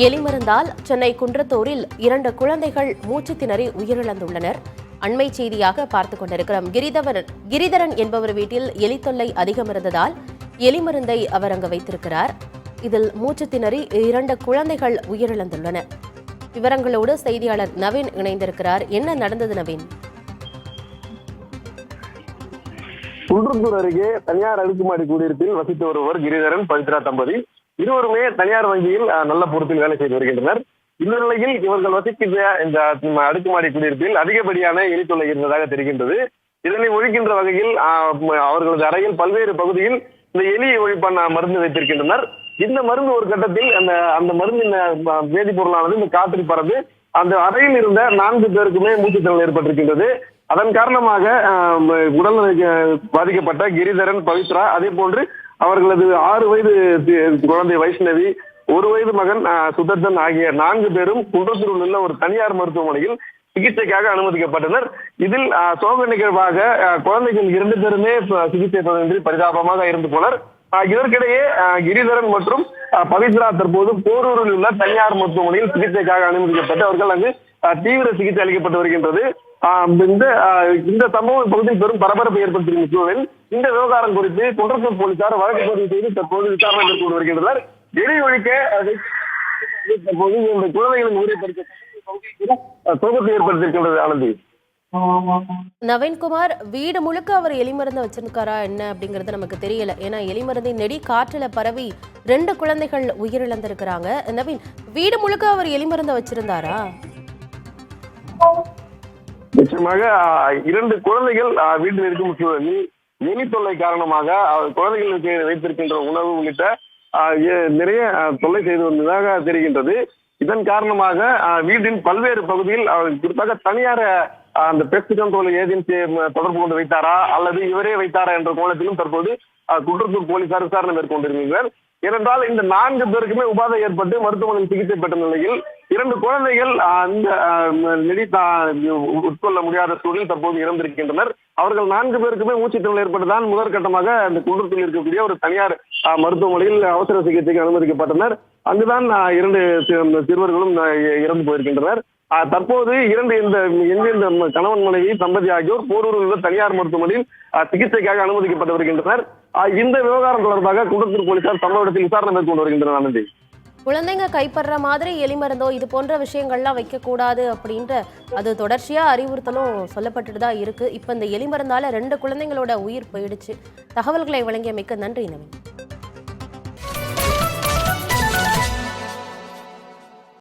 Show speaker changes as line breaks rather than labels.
எலிமருந்தால் சென்னை குன்றத்தூரில் 2 குழந்தைகள் மூச்சு திணறி உயிரிழந்துள்ளனர். அண்மை செய்தியாக பார்த்துக் கொண்டிருக்கிறோம். கிரிதரன் என்பவர் வீட்டில் எலி தொல்லை அதிகம் இருந்ததால் எலிமருந்தை அவர் அங்கு வைத்திருக்கிறார். இதில் மூச்சு திணறி 2 குழந்தைகள் உயிரிழந்துள்ளனர். விவரங்களோடு செய்தியாளர் நவீன் இணைந்திருக்கிறார். என்ன நடந்தது நவீன்?
குன்றத்தூர் அருகே தனியார் அடுக்குமாடி குடியிருப்பில் வசித்து வருவர் கிரிதரன், பவித்ரா தம்பதி. இருவருமே தனியார் வங்கியில் நல்ல பொறுப்பில் வேலை செய்து வருகின்றனர். இந்த நிலையில் இவர்கள் வசிக்கின்ற இந்த அடுக்குமாடி குடியிருப்பில் அதிகப்படியான எலி தொல்லை இருந்ததாக தெரிகின்றது. இதனை ஒழிக்கின்ற வகையில் அவர்களது அறையில் பல்வேறு பகுதியில் இந்த எலி ஒழிப்பான மருந்து வைத்திருக்கின்றனர். இந்த மருந்து ஒரு கட்டத்தில் அந்த மருந்தின் வேதிப்பொருளானது இந்த காற்றில் பறந்து அந்த அறையில் இருந்த 4 பேருக்குமே மூச்சுத்திணறல் ஏற்பட்டிருக்கின்றது. அதன் காரணமாக உடல்நல பாதிக்கப்பட்ட கிரிதரன், பவித்ரா, அதே போன்று அவர்களது 6 வயது குழந்தை வைஷ்ணவி, 1 வயது மகன் சுதர்சன் ஆகிய 4 பேரும் குன்றத்தூரில் உள்ள ஒரு தனியார் மருத்துவமனையில் சிகிச்சைக்காக அனுமதிக்கப்பட்டனர். இதில் சோக நிகழ்வாக குழந்தைகள் 2 பேருமே சிகிச்சை பலனின்றி பரிதாபமாக இறந்து போனர். இதற்கிடையே கிரிதரன் மற்றும் பவித்ரா தற்போது போரூரில் உள்ள தனியார் மருத்துவமனையில் சிகிச்சைக்காக அனுமதிக்கப்பட்டு அவர்கள் அங்கு தீவிர சிகிச்சை அளிக்கப்பட்டு வருகின்றது. இந்த சம்பவம் பகுதியில் பெரும் பரபரப்பை ஏற்படுத்தியிருக்கும் சூழலில் இந்த விவகாரம் குறித்து குன்றத்தூர் போலீசார் வழக்கு பதிவு செய்து தற்போது விசாரணை மேற்கொண்டு வருகின்றனர். எலி ஒழிக்க தற்போது இந்த குழந்தைகளின் உயிரை சோகத்தை ஏற்படுத்தியிருக்கின்றது. ஆனந்தி,
நவீன்குமார், வீடு முழுக்க அவர் எலிமருந்து வச்சிருக்காரா என்ன அப்படிங்கறது நமக்கு தெரியல. ஏன்னா எலிமருந்தின் நெடி காற்றுல பரவி 2 குழந்தைகள் உயிரிழந்திருக்கிறாங்க. நவீன், வீடு முழுக்க அவர் எலிமருந்தை வச்சிருந்தாரா?
நிச்சயமாக 2 குழந்தைகள் வீட்டில் இருக்கும் சூழலில் எலி தொல்லை காரணமாக குழந்தைகளுக்கு வைத்திருக்கின்ற உணவு உள்ளிட்ட நிறைய தொல்லை செய்து வந்ததாக தெரிகின்றது. இதன் காரணமாக வீட்டின் பல்வேறு பகுதியில் குறிப்பாக தனியார் அந்த பெஸ்ட் கண்ட்ரோல் ஏஜென்சி தொடர்பு கொண்டு வைத்தாரா அல்லது இவரே வைத்தாரா என்ற கோணத்திலும் தற்போது குன்றத்தூர் போலீசார் விசாரணை மேற்கொண்டிருக்கிறார். ஏனென்றால் இந்த 4 பேருக்குமே உபாதை ஏற்பட்டு மருத்துவமனையில் சிகிச்சை பெற்ற நிலையில் 2 குழந்தைகள் அந்த நெடி உட்கொள்ள முடியாத சூழலில் தற்போது இறந்திருக்கின்றனர். அவர்கள் 4 பேருக்குமே மூச்சுத்திணறல் ஏற்பட்டுதான் முதற்கட்டமாக அந்த குன்றத்தூரில் இருக்கக்கூடிய ஒரு தனியார் மருத்துவமனையில் அவசர சிகிச்சைக்கு அனுமதிக்கப்பட்டனர். அங்குதான் 2 சிறுவர்களும் இறந்து போயிருக்கின்றனர். தற்போது இந்த கணவன் மனைவி தம்பதி ஆகியோர் போரூரில் உள்ள தனியார் மருத்துவமனையில் சிகிச்சைக்காக அனுமதிக்கப்பட்டு வருகின்றனர். இந்த விவகாரம் தொடர்பாக குன்றத்தூர் போலீசார் சம்பவ இடத்தில் விசாரணை மேற்கொண்டு வருகின்றனர். ஆனந்தி,
குழந்தைங்க கைப்படுற மாதிரி எலிமருந்தோ இது போன்ற விஷயங்கள்லாம் வைக்கக்கூடாது அப்படின்ற அது தொடர்ச்சியா அறிவுறுத்தலும் சொல்லப்பட்டுட்டு தான் இருக்கு. இப்ப இந்த எலிமருந்தால 2 குழந்தைங்களோட உயிர் போயிடுச்சு. தகவல்களை வழங்கியமைக்கு நன்றி நவீன்.